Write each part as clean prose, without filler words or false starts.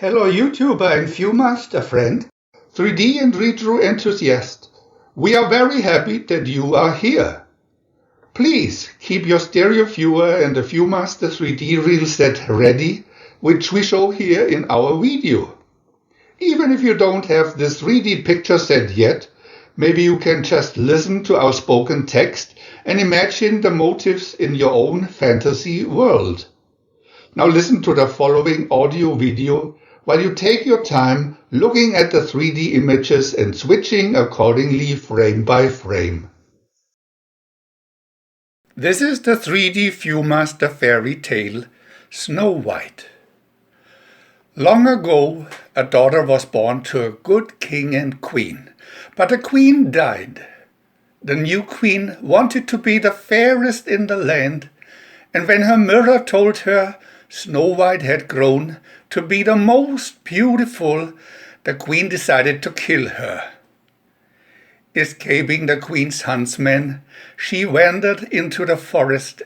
Hello YouTuber and Viewmaster friend, 3D and retro enthusiast. We are very happy that you are here. Please keep your stereo viewer and the Viewmaster 3D reel set ready, which we show here in our video. Even if you don't have this 3D picture set yet, maybe you can just listen to our spoken text and imagine the motifs in your own fantasy world. Now listen to the following audio video while you take your time looking at the 3D images and switching accordingly frame by frame. This is the 3D Viewmaster fairy tale, Snow White. Long ago, a daughter was born to a good king and queen, but the queen died. The new queen wanted to be the fairest in the land, and when her mirror told her Snow White had grown to be the most beautiful, the queen decided to kill her. Escaping the queen's huntsmen, she wandered into the forest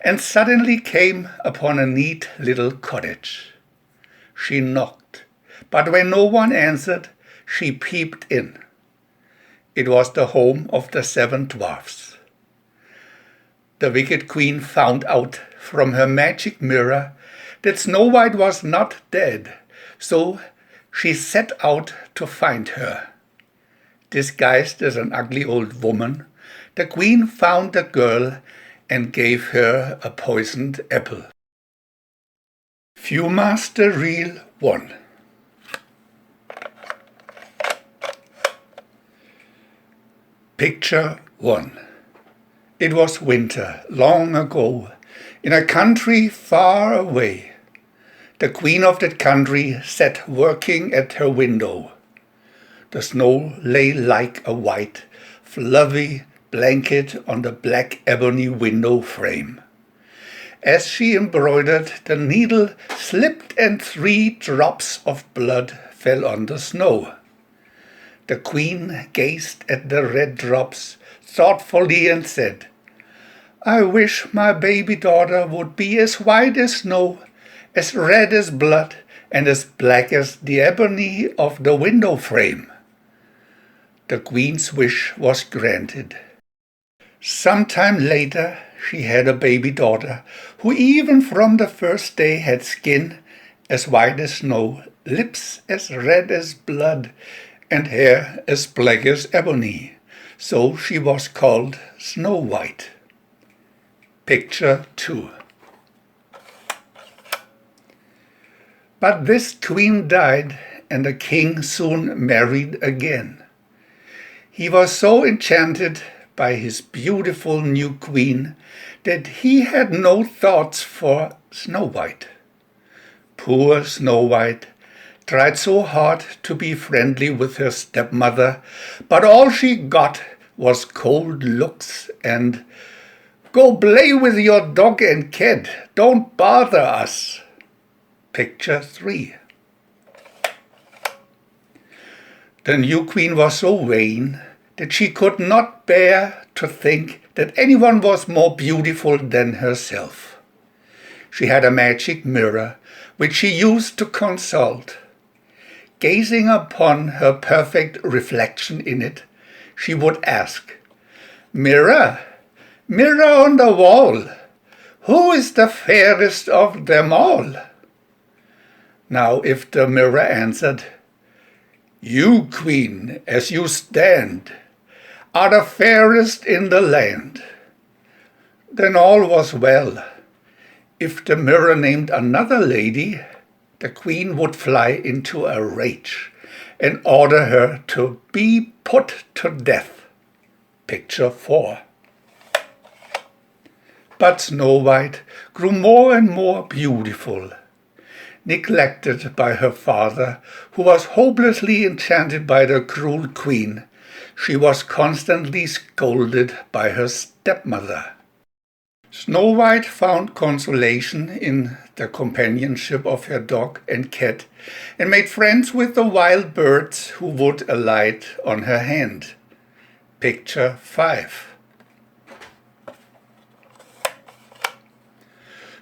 and suddenly came upon a neat little cottage. She knocked, but when no one answered, she peeped in. It was the home of the 7 dwarfs. The wicked queen found out from her magic mirror that Snow White was not dead, so she set out to find her. Disguised as an ugly old woman, the queen found the girl and gave her a poisoned apple. Viewmaster Reel 1. Picture 1. It was winter, long ago, in a country far away. The queen of that country sat working at her window. The snow lay like a white, fluffy blanket on the black ebony window frame. As she embroidered, the needle slipped and 3 drops of blood fell on the snow. The queen gazed at the red drops thoughtfully and said, "I wish my baby daughter would be as white as snow, as red as blood, and as black as the ebony of the window frame." The queen's wish was granted. Some time later, she had a baby daughter, who even from the first day had skin as white as snow, lips as red as blood, and hair as black as ebony. So she was called Snow White. Picture 2. But this queen died, and the king soon married again. He was so enchanted by his beautiful new queen that he had no thoughts for Snow White. Poor Snow White tried so hard to be friendly with her stepmother, but all she got was cold looks and "Go play with your dog and cat, don't bother us." Picture 3. The new queen was so vain that she could not bear to think that anyone was more beautiful than herself. She had a magic mirror which she used to consult. Gazing upon her perfect reflection in it, she would ask, "Mirror, mirror on the wall, who is the fairest of them all?" Now if the mirror answered, "You, queen, as you stand, are the fairest in the land," then all was well. If the mirror named another lady, the queen would fly into a rage and order her to be put to death. Picture 4. But Snow White grew more and more beautiful. Neglected by her father, who was hopelessly enchanted by the cruel queen, she was constantly scolded by her stepmother. Snow White found consolation in the companionship of her dog and cat and made friends with the wild birds who would alight on her hand. Picture 5.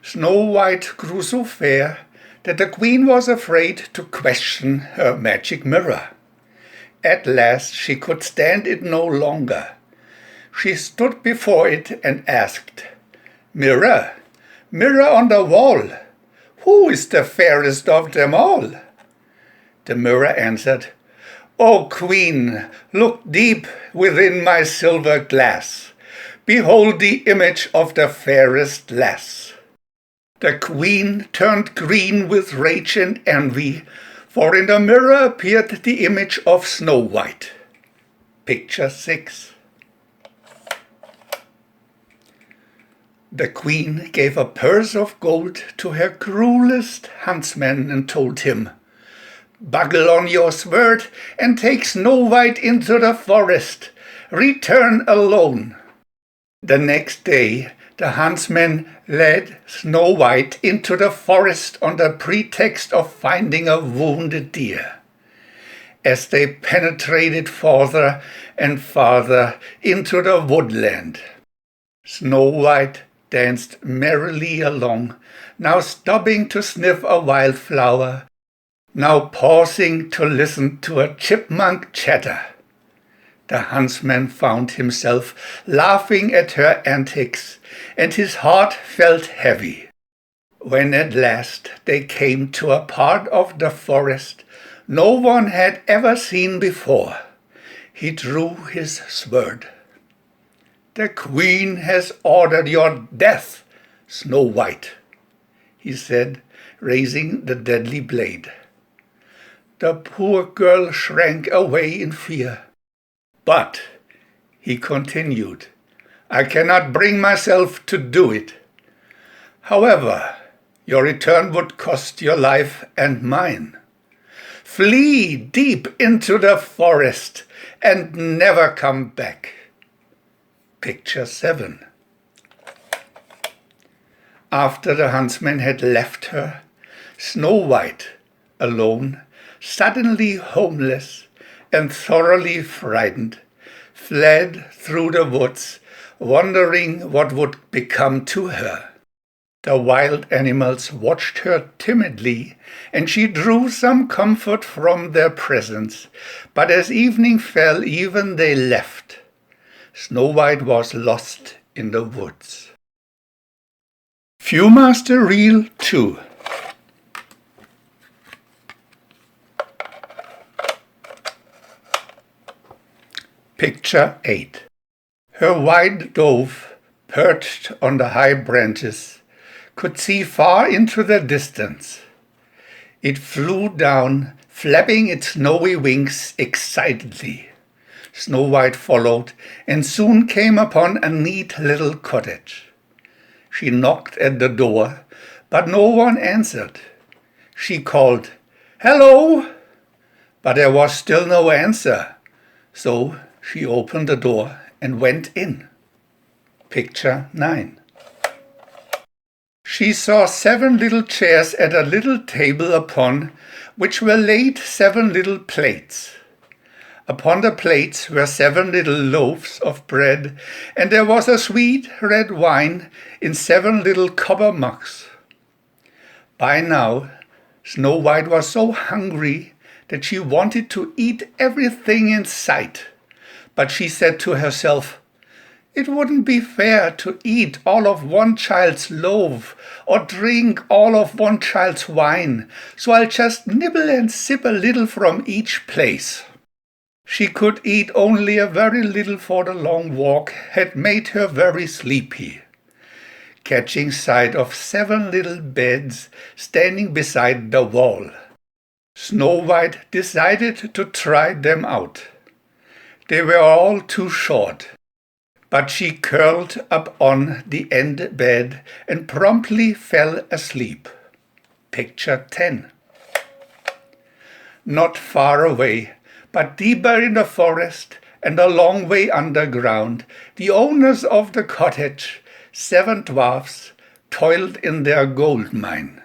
Snow White grew so fair that the queen was afraid to question her magic mirror. At last she could stand it no longer. She stood before it and asked, "Mirror, mirror on the wall, who is the fairest of them all?" The mirror answered, "O queen, look deep within my silver glass. Behold the image of the fairest lass." The queen turned green with rage and envy, for in the mirror appeared the image of Snow White. Picture 6. The queen gave a purse of gold to her cruelest huntsman and told him, "Buckle on your sword and take Snow White into the forest. Return alone." The next day the huntsman led Snow White into the forest on the pretext of finding a wounded deer. As they penetrated farther and farther into the woodland, Snow White danced merrily along, now stopping to sniff a wildflower, now pausing to listen to a chipmunk chatter. The huntsman found himself laughing at her antics, and his heart felt heavy. When at last they came to a part of the forest no one had ever seen before, he drew his sword. "The queen has ordered your death, Snow White," he said, raising the deadly blade. The poor girl shrank away in fear. "But," he continued, "I cannot bring myself to do it. However, your return would cost your life and mine. Flee deep into the forest and never come back." Picture 7. After the huntsman had left her, Snow White, alone, suddenly homeless and thoroughly frightened, fled through the woods, wondering what would become to her. The wild animals watched her timidly, and she drew some comfort from their presence, but as evening fell, even they left. Snow White was lost in the woods. Viewmaster Reel 2. Picture 8. Her white dove, perched on the high branches, could see far into the distance. It flew down, flapping its snowy wings excitedly. Snow White followed and soon came upon a neat little cottage. She knocked at the door, but no one answered. She called, "Hello!" but there was still no answer, so she opened the door and went in. Picture 9. She saw 7 little chairs at a little table upon which were laid 7 little plates. Upon the plates were 7 little loaves of bread, and there was a sweet red wine in 7 little copper mugs. By now, Snow White was so hungry that she wanted to eat everything in sight. But she said to herself, "It wouldn't be fair to eat all of one child's loaf or drink all of one child's wine, so I'll just nibble and sip a little from each place." She could eat only a very little, for the long walk had made her very sleepy. Catching sight of 7 little beds standing beside the wall, Snow White decided to try them out. They were all too short, but she curled up on the end bed and promptly fell asleep. Picture 10. Not far away, but deeper in the forest and a long way underground, the owners of the cottage, 7 dwarfs, toiled in their gold mine.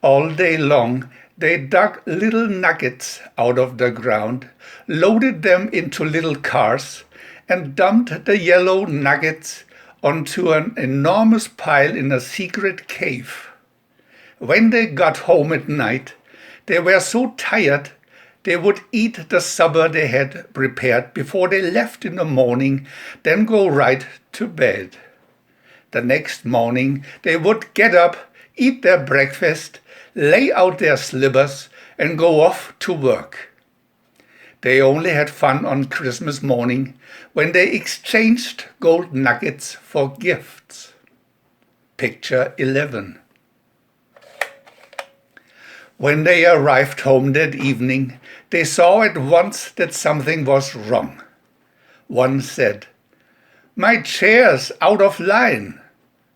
All day long they dug little nuggets out of the ground, loaded them into little cars, and dumped the yellow nuggets onto an enormous pile in a secret cave. When they got home at night, they were so tired they would eat the supper they had prepared before they left in the morning, then go right to bed. The next morning they would get up, eat their breakfast, lay out their slippers, and go off to work. They only had fun on Christmas morning, when they exchanged gold nuggets for gifts. Picture 11. When they arrived home that evening, they saw at once that something was wrong. One said, "My chair's out of line."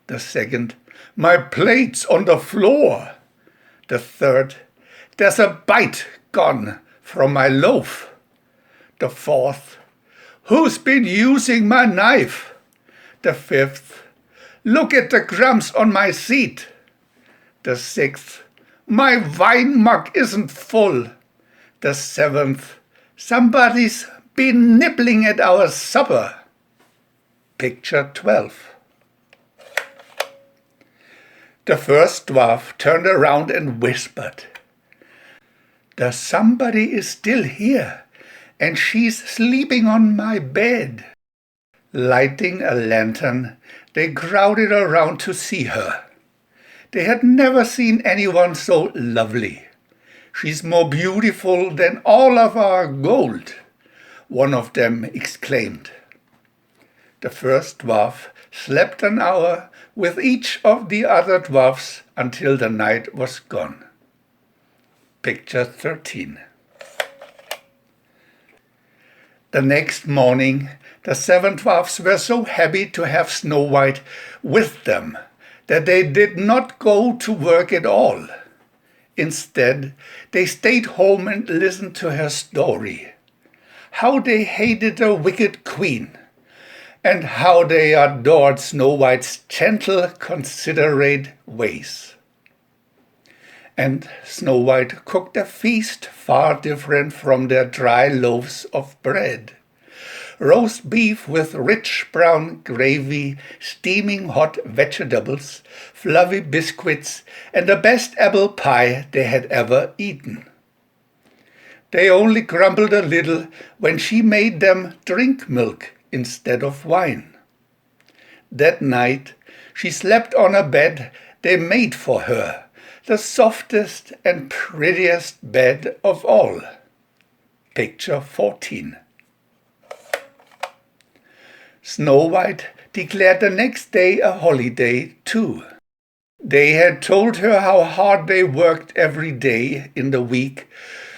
The second, "My plate's on the floor." The third, "There's a bite gone from my loaf." The fourth, "Who's been using my knife?" The fifth, "Look at the crumbs on my seat." The sixth, "My wine mug isn't full." The seventh, "Somebody's been nibbling at our supper." Picture 12. The first dwarf turned around and whispered, "The somebody is still here, and she's sleeping on my bed." Lighting a lantern, they crowded around to see her. They had never seen anyone so lovely. "She's more beautiful than all of our gold," one of them exclaimed. The first dwarf slept an hour with each of the other dwarfs until the night was gone. Picture 13. The next morning, the 7 dwarfs were so happy to have Snow White with them that they did not go to work at all. Instead, they stayed home and listened to her story. How they hated the wicked queen, and how they adored Snow White's gentle, considerate ways. And Snow White cooked a feast far different from their dry loaves of bread. Roast beef with rich brown gravy, steaming hot vegetables, fluffy biscuits, and the best apple pie they had ever eaten. They only grumbled a little when she made them drink milk instead of wine. That night she slept on a bed they made for her, the softest and prettiest bed of all. Picture 14. Snow White declared the next day a holiday too. They had told her how hard they worked every day in the week,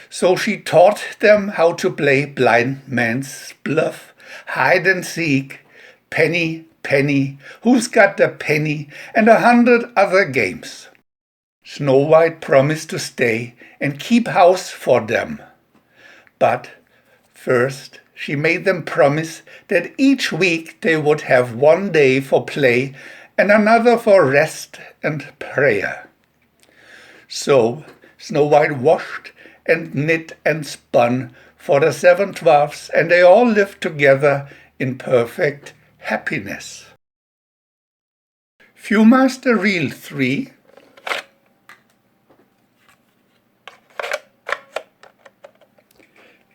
so she taught them how to play blind man's bluff, hide and seek, penny, penny, who's got the penny, and 100 other games. Snow White promised to stay and keep house for them. But first, she made them promise that each week they would have one day for play and another for rest and prayer. So Snow White washed and knit and spun for the 7 dwarfs, and they all lived together in perfect happiness. Viewmaster Reel 3.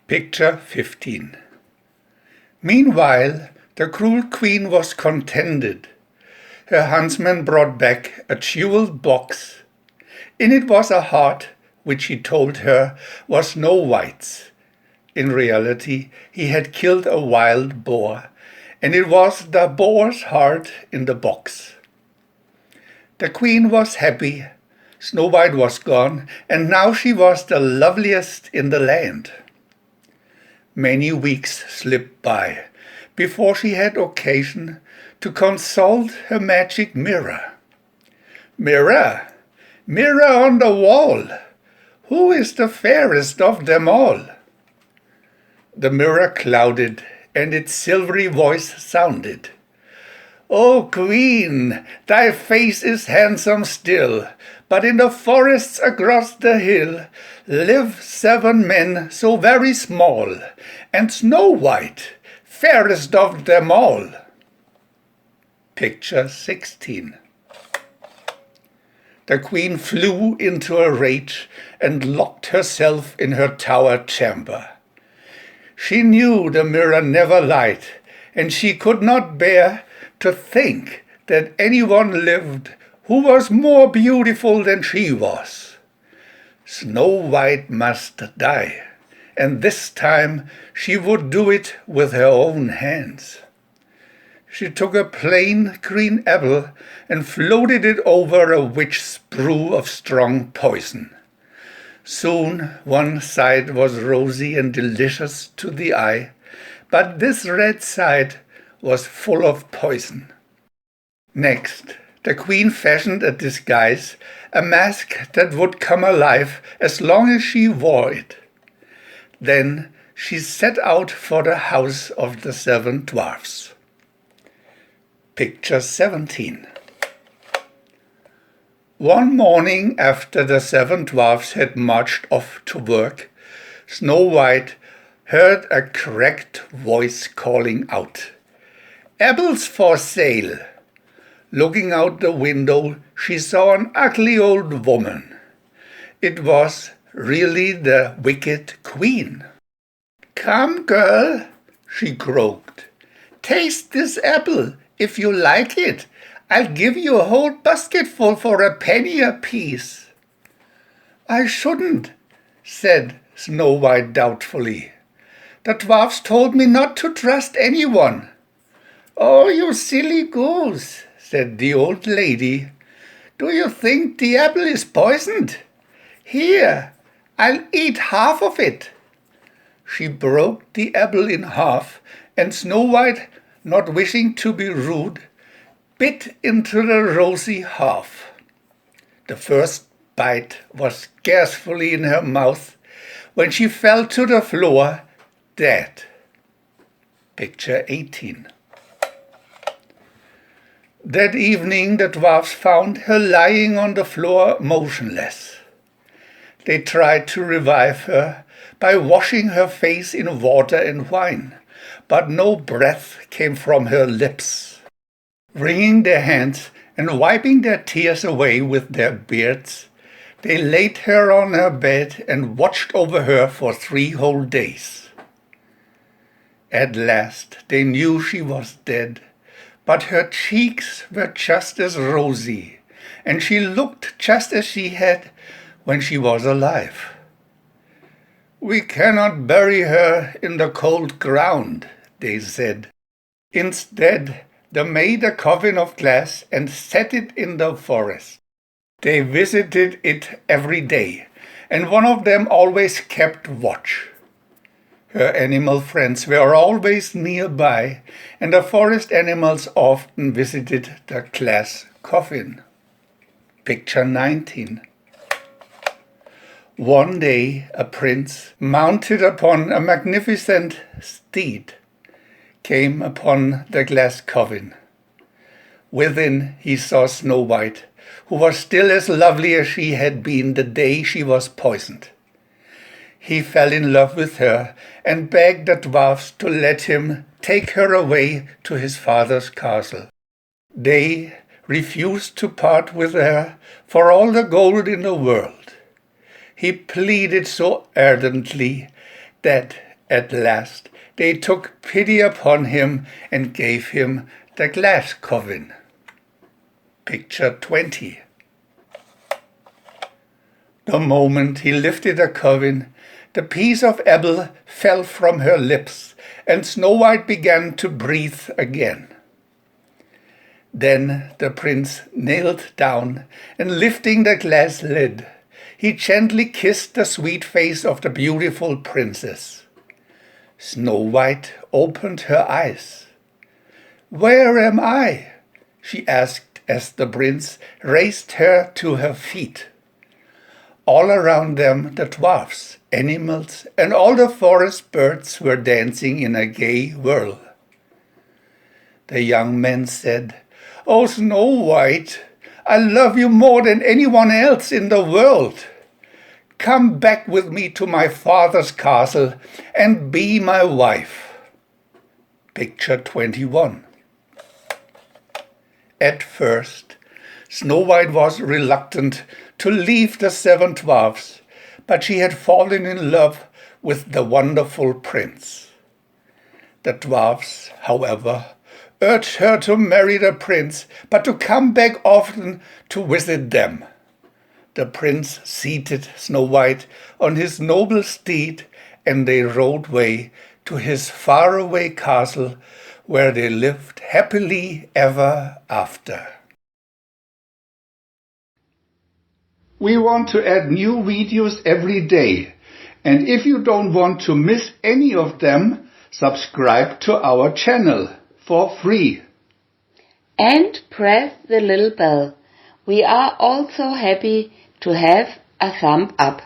Picture 15. Meanwhile, the cruel queen was contented. Her huntsman brought back a jeweled box. In it was a heart, which he told her was Snow White's. In reality, he had killed a wild boar, and it was the boar's heart in the box. The queen was happy. Snow White was gone, and now she was the loveliest in the land. Many weeks slipped by before she had occasion to consult her magic mirror. "Mirror, mirror on the wall, who is the fairest of them all?" The mirror clouded, and its silvery voice sounded. "O Queen, thy face is handsome still, but in the forests across the hill live 7 men so very small, and Snow White, fairest of them all." Picture 16. The queen flew into a rage and locked herself in her tower chamber. She knew the mirror never lied, and she could not bear to think that anyone lived who was more beautiful than she was. Snow White must die, and this time she would do it with her own hands. She took a plain green apple and floated it over a witch's brew of strong poison. Soon one side was rosy and delicious to the eye, but this red side was full of poison. Next, the queen fashioned a disguise, a mask that would come alive as long as she wore it. Then she set out for the house of the 7 dwarfs. Picture 17. One morning after the 7 dwarfs had marched off to work, Snow White heard a cracked voice calling out, "Apples for sale!" Looking out the window, she saw an ugly old woman. It was really the wicked queen. "Come, girl," she croaked. "Taste this apple. If you like it, I'll give you a whole basketful for a penny apiece." "I shouldn't," said Snow White doubtfully. "The dwarfs told me not to trust anyone." "Oh, you silly goose," said the old lady. "Do you think the apple is poisoned? Here, I'll eat half of it." She broke the apple in half, and Snow White, not wishing to be rude, bit into the rosy half. The first bite was scarcely in her mouth when she fell to the floor, dead. Picture 18. That evening the dwarfs found her lying on the floor motionless. They tried to revive her by washing her face in water and wine, but no breath came from her lips. Wringing their hands and wiping their tears away with their beards, they laid her on her bed and watched over her for 3 whole days. At last they knew she was dead, but her cheeks were just as rosy, and she looked just as she had when she was alive. "We cannot bury her in the cold ground," they said. Instead, they made a coffin of glass and set it in the forest. They visited it every day, and one of them always kept watch. Her animal friends were always nearby, and the forest animals often visited the glass coffin. Picture 19. One day a prince, mounted upon a magnificent steed, came upon the glass coffin. Within he saw Snow White, who was still as lovely as she had been the day she was poisoned. He fell in love with her and begged the dwarfs to let him take her away to his father's castle. They refused to part with her for all the gold in the world. He pleaded so ardently that at last they took pity upon him and gave him the glass coffin. Picture 20. The moment he lifted the coffin, the piece of apple fell from her lips, and Snow White began to breathe again. Then the prince knelt down, and lifting the glass lid, he gently kissed the sweet face of the beautiful princess. Snow White opened her eyes. "Where am I?" she asked as the prince raised her to her feet. All around them the dwarfs, animals, and all the forest birds were dancing in a gay whirl. The young man said, "Oh, Snow White, I love you more than anyone else in the world. Come back with me to my father's castle and be my wife." Picture 21. At first, Snow White was reluctant to leave the 7 dwarfs, but she had fallen in love with the wonderful prince. The dwarfs, however, urged her to marry the prince, but to come back often to visit them. The prince seated Snow White on his noble steed, and they rode away to his faraway castle, where they lived happily ever after. We want to add new videos every day, and if you don't want to miss any of them, subscribe to our channel for free. And press the little bell. We are also happy to have a thumb up.